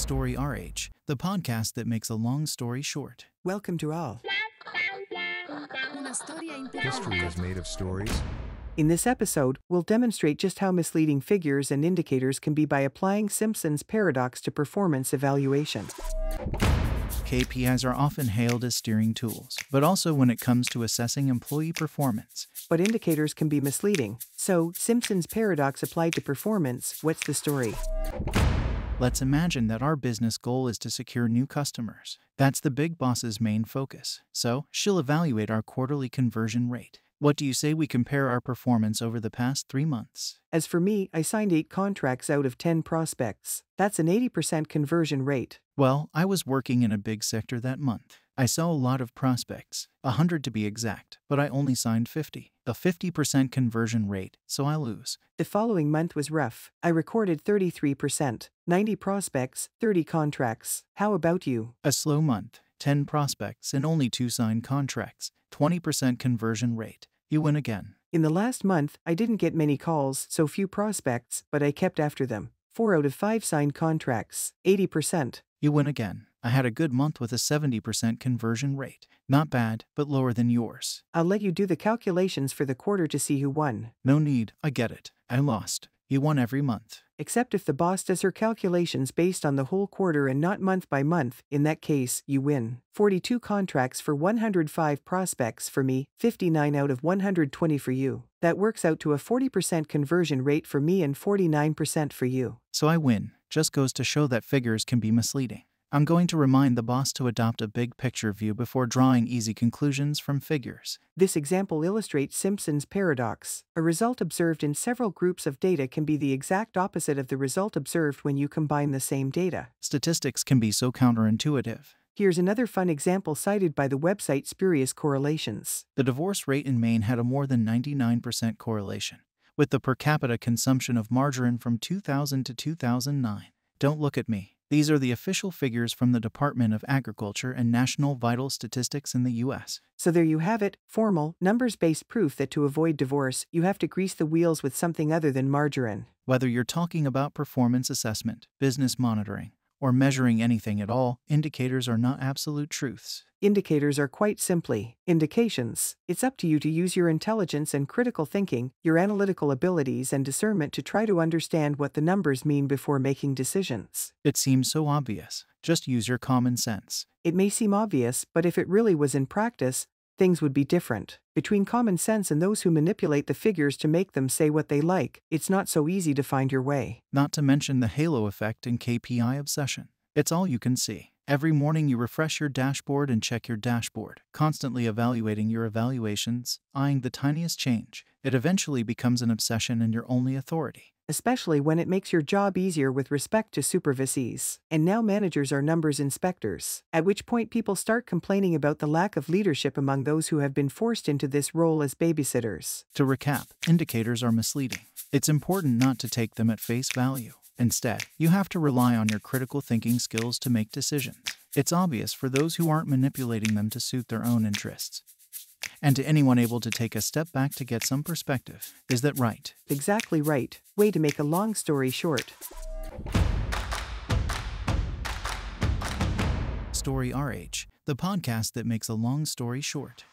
Story RH, the podcast that makes a long story short. Welcome to all. History is made of stories. In this episode, we'll demonstrate just how misleading figures and indicators can be by applying Simpson's paradox to performance evaluation. KPIs are often hailed as steering tools, but also when it comes to assessing employee performance. But indicators can be misleading. So, Simpson's paradox applied to performance, what's the story? Let's imagine that our business goal is to secure new customers. That's the big boss's main focus. So, she'll evaluate our quarterly conversion rate. What do you say we compare our performance over the past 3 months? As for me, I signed 8 contracts out of 10 prospects. That's an 80% conversion rate. Well, I was working in a big sector that month. I saw a lot of prospects, 100 to be exact, but I only signed 50. A 50% conversion rate, so I lose. The following month was rough. I recorded 33%, 90 prospects, 30 contracts. How about you? A slow month, 10 prospects and only 2 signed contracts, 20% conversion rate. You win again. In the last month, I didn't get many calls, so few prospects, but I kept after them. 4 out of 5 signed contracts, 80%. You win again. I had a good month with a 70% conversion rate. Not bad, but lower than yours. I'll let you do the calculations for the quarter to see who won. No need, I get it. I lost. You won every month. Except if the boss does her calculations based on the whole quarter and not month by month, in that case, you win. 42 contracts for 105 prospects for me, 59 out of 120 for you. That works out to a 40% conversion rate for me and 49% for you. So I win. Just goes to show that figures can be misleading. I'm going to remind the boss to adopt a big picture view before drawing easy conclusions from figures. This example illustrates Simpson's paradox. A result observed in several groups of data can be the exact opposite of the result observed when you combine the same data. Statistics can be so counterintuitive. Here's another fun example cited by the website Spurious Correlations. The divorce rate in Maine had a more than 99% correlation with the per capita consumption of margarine from 2000 to 2009. Don't look at me. These are the official figures from the Department of Agriculture and National Vital Statistics in the U.S. So there you have it, formal, numbers-based proof that to avoid divorce, you have to grease the wheels with something other than margarine. Whether you're talking about performance assessment, business monitoring, or measuring anything at all, indicators are not absolute truths. Indicators are quite simply indications. It's up to you to use your intelligence and critical thinking, your analytical abilities and discernment to try to understand what the numbers mean before making decisions. It seems so obvious. Just use your common sense. It may seem obvious, but if it really was in practice, things would be different. Between common sense and those who manipulate the figures to make them say what they like, it's not so easy to find your way. Not to mention the halo effect and KPI obsession. It's all you can see. Every morning you refresh your dashboard and check your dashboard, constantly evaluating your evaluations, eyeing the tiniest change. It eventually becomes an obsession and your only authority. Especially when it makes your job easier with respect to supervisees. And now managers are numbers inspectors, at which point people start complaining about the lack of leadership among those who have been forced into this role as babysitters. To recap, indicators are misleading. It's important not to take them at face value. Instead, you have to rely on your critical thinking skills to make decisions. It's obvious for those who aren't manipulating them to suit their own interests. And to anyone able to take a step back to get some perspective. Is that right? Exactly right. Way to make a long story short. Story RH, the podcast that makes a long story short.